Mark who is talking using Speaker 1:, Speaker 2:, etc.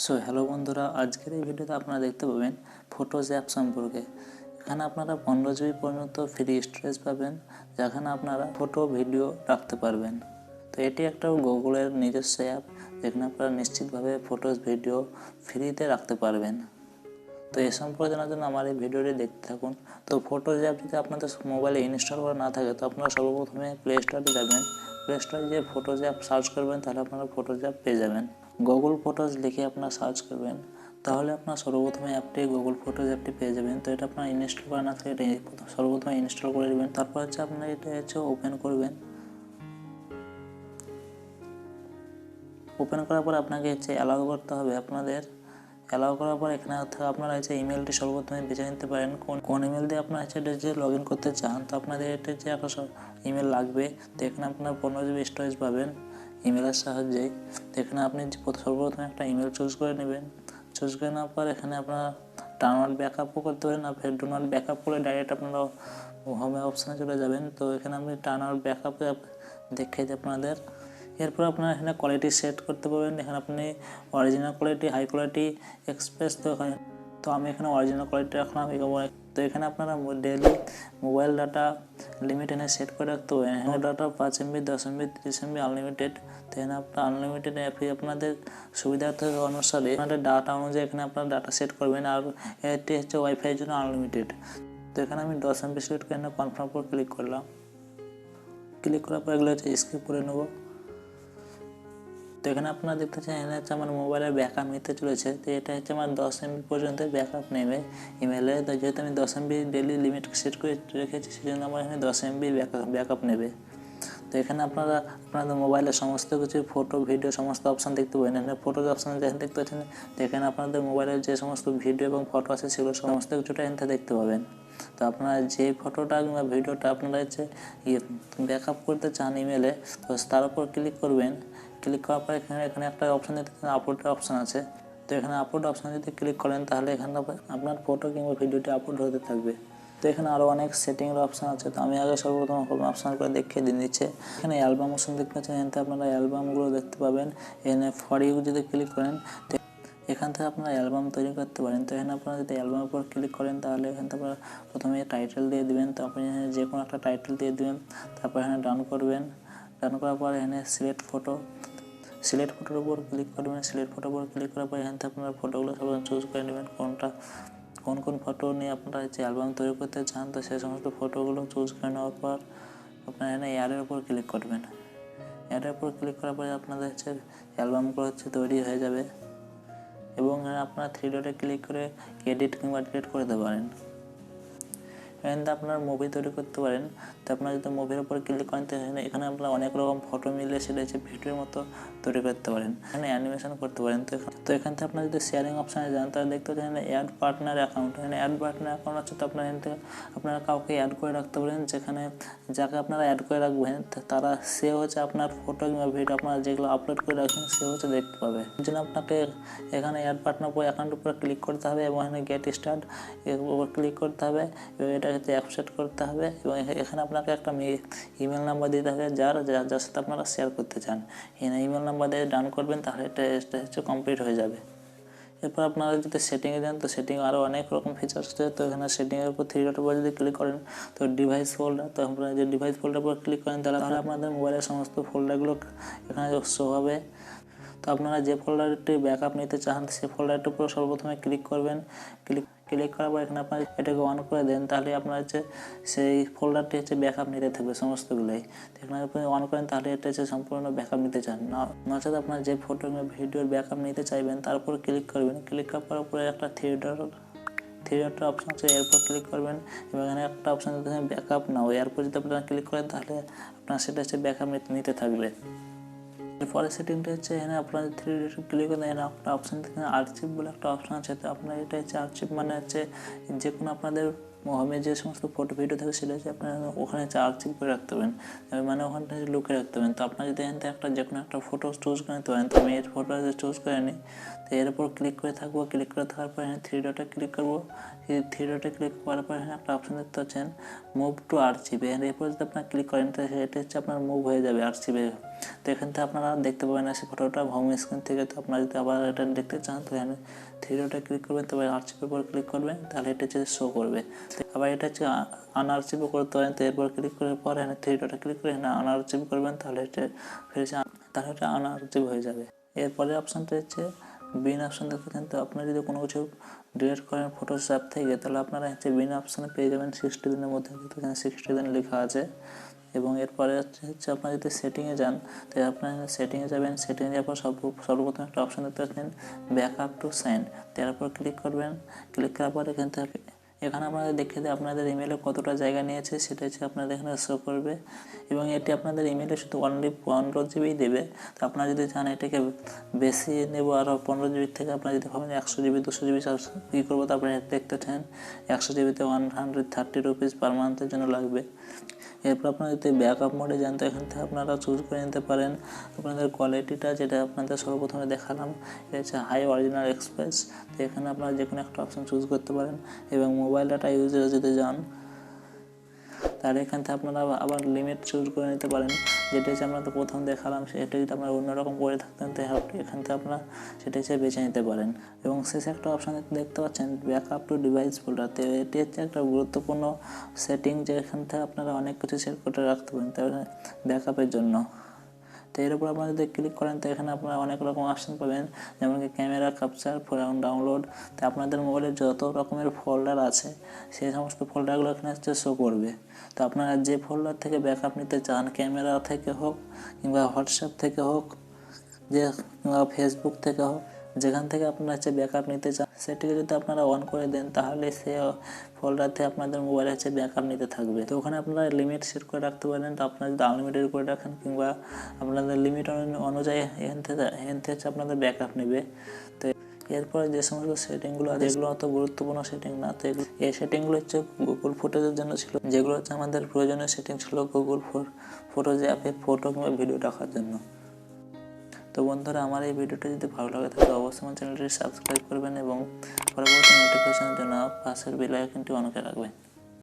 Speaker 1: So hello বন্ধুরা, আজকের এই ভিডিওতে আপনারা দেখতে পাবেন ফটোজ অ্যাপ সম্পর্কে। এখানে আপনারা 15 GB পর্যন্ত ফ্রি স্টোরেজ পাবেন, যেখানে আপনারা ফটো ভিডিও রাখতে পারবেন। তো এটি একটা গুগলের নিজস্ব অ্যাপ, যেখানে আপনারা নিশ্চিতভাবে ফটোজ ভিডিও ফ্রিতে রাখতে পারবেন। তো এ সম্পর্কে জানার জন্য আমার এই ভিডিওটি দেখতে থাকুন। তো ফটোজ অ্যাপ যদি আপনাদের মোবাইলে ইনস্টল করা না থাকে, তো আপনারা সর্বপ্রথমে প্লে স্টোরে যাবেন। প্লে স্টোরে যে ফটোজ অ্যাপ সার্চ করবেন, তাহলে আপনারা ফটোজ অ্যাপ পেয়ে যাবেন। গুগল ফটোজ লিখে আপনারা সার্চ করবেন, তাহলে আপনার সর্বপ্রথমে অ্যাপটি গুগল ফটোজ অ্যাপটি পেয়ে যাবেন। তো এটা আপনার ইনস্টল করা না থাকলে এটা সর্বপ্রথমে ইনস্টল করে নেবেন। তারপর আপনারা এটা ওপেন করবেন। ওপেন করার পর আপনাকে অ্যালাউ করতে হবে। আপনাদের অ্যালাউ করার পর এখানে আপনারা ইমেলটি সর্বপ্রথমে বেছে নিতে পারেন, কোন ইমেল দিয়ে আপনারা লগ ইন করতে চান। তো আপনাদের এটা একটা ইমেল লাগবে। তো এখানে আপনার 15 GB স্টোরেজ পাবেন ইমেলের সাহায্যে। তো এখানে আপনি সর্বপ্রথমে একটা ইমেল চুজ করে নেবেন। চুজ করে নেওয়ার পর এখানে আপনারা টার্ন অন ব্যাকআপও করতে পারেন, আর ডু নট ব্যাকআপ করে ডাইরেক্ট আপনারা হোমে অপশানে চলে যাবেন। তো এখানে আপনি টার্ন অন ব্যাকআপে দেখিয়ে দিই আপনাদের। এরপর আপনারা এখানে কোয়ালিটি সেট করতে পারবেন। এখানে আপনি original quality, high quality, express. তো আমি এখানে অরিজিনাল কোয়ালিটি রাখলাম। তো এখানে আপনারা ডেইলি মোবাইল ডাটা লিমিট এখানে সেট করে রাখতে পারেন। এখানে data 5 MB, 10 MB, 30 MB unlimited. তো এখানে আপনার আনলিমিটেড অ্যাপে আপনাদের সুবিধার্থ অনুসারে আপনাদের ডাটা অনুযায়ী এখানে আপনারা ডাটা সেট করবেন। আর এটি ওয়াইফাইয়ের জন্য আনলিমিটেড। তো এখানে আমি 10 MB সিলেক্ট করে কনফার্ম করে ক্লিক করলাম। ক্লিক করার পর এগুলো স্কিপ করে নেবো। তো এখানে আপনারা দেখতে পাচ্ছেন, এখানে আমার মোবাইলের ব্যাকআপ নিতে চলেছে। তো এটা আমার 10 MB পর্যন্ত ব্যাকআপ নেবে ইমেলে। তো যেহেতু আমি 10 MB ডেলি লিমিট সেট করে রেখেছি, সেজন্য আমার এখানে 10 MB ব্যাকআপ নেবে। তো এখানে আপনারা আপনাদের মোবাইলের সমস্ত কিছু ফটো ভিডিও সমস্ত অপশান দেখতে পাবেন। এখানে ফটোর অপশান যেখানে দেখতে পাচ্ছেন, তো এখানে আপনাদের মোবাইলের যে সমস্ত ভিডিও এবং ফটো আছে, সেগুলো সমস্ত কিছুটা এখানে দেখতে পাবেন। তো আপনারা যে ফটোটা কিংবা ভিডিওটা আপনারা ব্যাকআপ করতে চান ইমেলে, তো তার উপর ক্লিক করবেন। ক্লিক করার পর এখানে একটা অপশান দেখতে আপলোডের অপশান আছে। তো এখানে আপলোড অপশানে যদি ক্লিক করেন, তাহলে এখানে আপনার ফটো কিংবা ভিডিওটি আপলোড হতে থাকবে। তো এখানে আরও অনেক সেটিংয়ের অপশান আছে। তো আমি আগে সর্বপ্রথম হোম অপশান করে দেখিয়ে দিচ্ছি। এখানে অ্যালবাম অপশান দেখতে পাচ্ছেন, এখানে আপনারা অ্যালবামগুলো দেখতে পাবেন। এখানে ফর ইউ যদি ক্লিক করেন, এখান থেকে আপনারা অ্যালবাম তৈরি করতে পারেন। তো এখানে আপনারা যদি অ্যালবামের উপর ক্লিক করেন, তাহলে এখান থেকে আপনারা প্রথমে টাইটেল দিয়ে দেবেন। তো আপনি এখানে যে কোনো একটা টাইটেল দিয়ে দেবেন। তারপর এখানে ডান করবেন। ডান করার পর এখানে সিলেক্ট ফটোর উপর ক্লিক করবেন। সিলেক্ট ফটোর উপর ক্লিক করার পর এখান থেকে আপনারা ফটোগুলো সব চুজ করে নেবেন, কোন ফটো নিয়ে আপনারা অ্যালবাম তৈরি করতে চান। তো সেই সমস্ত ফটোগুলো চুজ করে নেওয়ার পর আপনারা এখানে অ্যাডের উপর ক্লিক করবেন। অ্যাডের উপর ক্লিক করার পরে আপনাদের অ্যালবামগুলো তৈরি হয়ে যাবে। এবং আপনারা 3 ডটে ক্লিক করে এডিট কিংবা ডিলিট করে দিতে পারেন। এখানে আপনারা মুভি তৈরি করতে পারেন। তো আপনারা যদি মুভির উপর ক্লিক করেন, তো এখানে আপনারা অনেক রকম ফটো মিলে সেটা ভিডিওর মতো তৈরি করতে পারেন। এখানে অ্যানিমেশন করতে পারেন। তো এখান থেকে আপনারা যদি শেয়ারিং অপশানে যান, তাহলে দেখতে পাচ্ছেন এখানে অ্যাড পার্টনার অ্যাকাউন্ট। এখানে অ্যাড পার্টনার অ্যাকাউন্ট আছে। তো আপনারা এখান থেকে আপনারা কাউকে অ্যাড করে রাখতে পারেন। যাকে আপনারা অ্যাড করে রাখবেন, তারা সে আপনার ফটো কিংবা ভিডিও আপনারা যেগুলো আপলোড করে রাখবেন, সে দেখতে পাবে। এই জন্য আপনাকে এখানে অ্যাড পার্টনার অ্যাকাউন্টের উপর ক্লিক করতে হবে এবং এখানে গেট স্টার্ট এর উপর ক্লিক করতে হবে এবং এটা অ্যাকসেপ্ট করতে হবে। এবং এখানে আপনাকে একটা ইমেল নাম্বার দিতে হবে, যার সাথে আপনারা শেয়ার করতে চান। এখানে ইমেল নাম্বার দিয়ে ডান করবেন, তাহলে এটা কমপ্লিট হয়ে যাবে। এরপর আপনারা যদি সেটিংয়ে যান, তো সেটিংয়ে আরও অনেক রকম ফিচার্স আছে। তো এখানে সেটিংয়ের উপর 3 ডটের উপর যদি ক্লিক করেন, তো ডিভাইস ফোল্ডার। তো আপনারা যে ডিভাইস ফোল্ডার উপর ক্লিক করেন, তাহলে আপনাদের মোবাইলের সমস্ত ফোল্ডারগুলো এখানে শো হবে। তো আপনারা যে ফোল্ডারটি ব্যাকআপ নিতে চান, সেই ফোল্ডারটির উপর সর্বপ্রথমে ক্লিক করবেন। ক্লিক করার পর এখানে আপনার এটাকে অন করে দেন, তাহলে আপনার সেই ফোল্ডারটি ব্যাকআপ নিতে থাকবে সমস্তগুলোই। এখানে আপনি অন করেন, তাহলে এটা সম্পূর্ণ ব্যাকআপ নিতে চান না। নচেত আপনার যে ফটো বা ভিডিওর ব্যাকআপ নিতে চাইবেন, তার উপর ক্লিক করবেন। ক্লিক করার পরে একটা থ্রি ডটের অপশান আছে, এরপর ক্লিক করবেন এবং এখানে একটা অপশান ব্যাকআপ নাও। এরপর যদি আপনারা ক্লিক করেন, তাহলে আপনার সেটা ব্যাকআপ নিতে থাকবে। এরপরের সেটিংটা এখানে আপনারা 3 ডটে ক্লিক করে এখানে একটা অপশান থেকে আর্চিভ বলে একটা অপশান আছে। তো আপনার এটা আর্চিভ মানে যে কোনো আপনাদের হোমে যে সমস্ত ফটো ভিডিও থাকে, সেটা আপনারা ওখানে আর্চিভ করে রাখতে পারেন, মানে ওখানটা লুকিয়ে রাখতে পারেন। তো আপনার যদি এখান থেকে যে কোনো একটা ফটো চুজ করে নিতে পারেন। তো আমি এই ফটোটা চুজ করে নিই। তো এর উপর ক্লিক করে থাকবো। ক্লিক করে থাকার পর এখানে 3 ডটে ক্লিক করবো। এই 3 ডটে ক্লিক করার পর এখানে একটা অপশান দেখতে পাচ্ছেন মুভ টু আর্চিভ। এরপর যদি আপনার ক্লিক করেন, তো এটা আপনার মুভ হয়ে যাবে আর্চিভে। তো এখান থেকে আপনারা দেখতে পাবেন সেই ফটোটা হোম স্ক্রিন থেকে। তো আপনারা যদি আবার এটা দেখতে চান তো এখানে থ্রি ডটে ক্লিক করবেন, তবে আর্চিভের উপর ক্লিক করবেন, তাহলে এটা হচ্ছে শো করবে। আবার এটা হচ্ছে আনআর্চিভও করতে পারেন। তো এরপর ক্লিক করার পর এখানে থ্রি ডটে ক্লিক করে এখানে আনআর্চিভ করবেন, তাহলে এটা আনআর্চিভ হয়ে যাবে। এরপরে অপশানটা হচ্ছে বিন অপশান দেখতেছেন। তো আপনারা যদি কোনো কিছু ডিলিট করেন ফটোস অ্যাপ থেকে, তাহলে আপনারা হচ্ছে বিন অপশানে পেয়ে যাবেন 60 দিনের মধ্যে, কিন্তু এখানে 60 দিন লেখা আছে। এবং এরপরে হচ্ছে আপনারা যদি সেটিংয়ে যান, তো আপনারা সেটিংয়ে যাবেন, সেটিংয়ে যাওয়ার পর সর্বপ্রথম একটা অপশান দেখতে পাচ্ছেন ব্যাকআপ টু সেন্ড। তারপর ক্লিক করবেন, ক্লিক করার পর এখানে আপনাদের দেখিয়ে দেয় আপনাদের ইমেলে কতটা জায়গা নিয়েছে, সেটা হচ্ছে আপনাদের এখানে শো করবে। এবং এটি আপনাদের ইমেলে শুধু অনলি 15 জিবি দেবে। তো আপনারা যদি চান এটাকে বেশি নেব আরও 15 জিবির থেকে, আপনারা যদি ভাবেন 100 জিবি 200 জিবি কী করবো, তো আপনারা দেখতে চান 100 জিবিতে 130 রুপিস পার মান্থের জন্য লাগবে। এরপর আপনারা যদি ব্যাকআপ মোডে যান, তো এখান থেকে আপনারা চুজ করে নিতে পারেন আপনাদের কোয়ালিটিটা, যেটা আপনাদের সর্বপ্রথমে দেখালাম, এটা হচ্ছে হাই অরিজিনাল এক্সপ্রেস। তো এখানে আপনারা যে কোনো একটা অপশান চুজ করতে পারেন। এবং মোবাইল ডাটা ইউজে যদি যান, তাহলে এখান থেকে আপনারা আবার লিমিট চুজ করে নিতে পারেন, যেটা হচ্ছে আপনাদের প্রথম দেখালাম। সেটা যদি আপনারা অন্যরকম করে থাকতেন, তাহলে এখান থেকে আপনারা সেটা হচ্ছে বেছে নিতে পারেন। এবং শেষে একটা অপশান দেখতে পাচ্ছেন ব্যাকআপ টু ডিভাইস ফোল্ডার। তো এটি হচ্ছে একটা গুরুত্বপূর্ণ সেটিং, যে এখান থেকে আপনারা অনেক কিছু সেট করে রাখতে পারেন তাহলে ব্যাকআপের জন্য। তো এর উপর আপনারা যদি ক্লিক করেন, তো এখানে আপনারা অনেক রকম অপশান পাবেন, যেমন কি ক্যামেরা, ক্যাপচার, ডাউনলোড। তো আপনাদের মোবাইলে যত রকমের ফোল্ডার আছে সেই সমস্ত ফোল্ডারগুলো এখানে হচ্ছে শো করবে। তো আপনারা যে ফোল্ডার থেকে ব্যাকআপ নিতে চান, ক্যামেরা থেকে হোক কিংবা হোয়াটসঅ্যাপ থেকে হোক, যে কিংবা ফেসবুক থেকে হোক, যেখান থেকে আপনারা হচ্ছে ব্যাকআপ নিতে চান, সেটিকে যদি আপনারা অন করে দেন, তাহলে সে ফোল্ডার থেকে আপনাদের মোবাইলে হচ্ছে ব্যাকআপ নিতে থাকবে। তো ওখানে আপনারা লিমিট সেট করে রাখতে পারেন। তো আপনারা যদি আনলিমিটেড করে রাখেন কিংবা আপনাদের লিমিট অনুযায়ী এখান থেকে হচ্ছে আপনাদের ব্যাকআপ নেবে। তো এরপরে যে সমস্ত সেটিংগুলো আছে, যেগুলো অত গুরুত্বপূর্ণ সেটিং না, তো এই সেটিংগুলো হচ্ছে গুগল ফুটেজের জন্য ছিল, যেগুলো হচ্ছে আমাদের প্রয়োজনীয় সেটিং ছিল গুগল ফটোজ অ্যাপে ফটো কিংবা ভিডিও রাখার জন্য। তো বন্ধুরা, আমার এই ভিডিওটা যদি ভালো লাগে তাহলে অবশ্যই আমার চ্যানেলটি সাবস্ক্রাইব করবেন এবং পরবর্তী নোটিফিকেশনের জন্য পাশের বেল আইকনটি অন করে রাখবেন।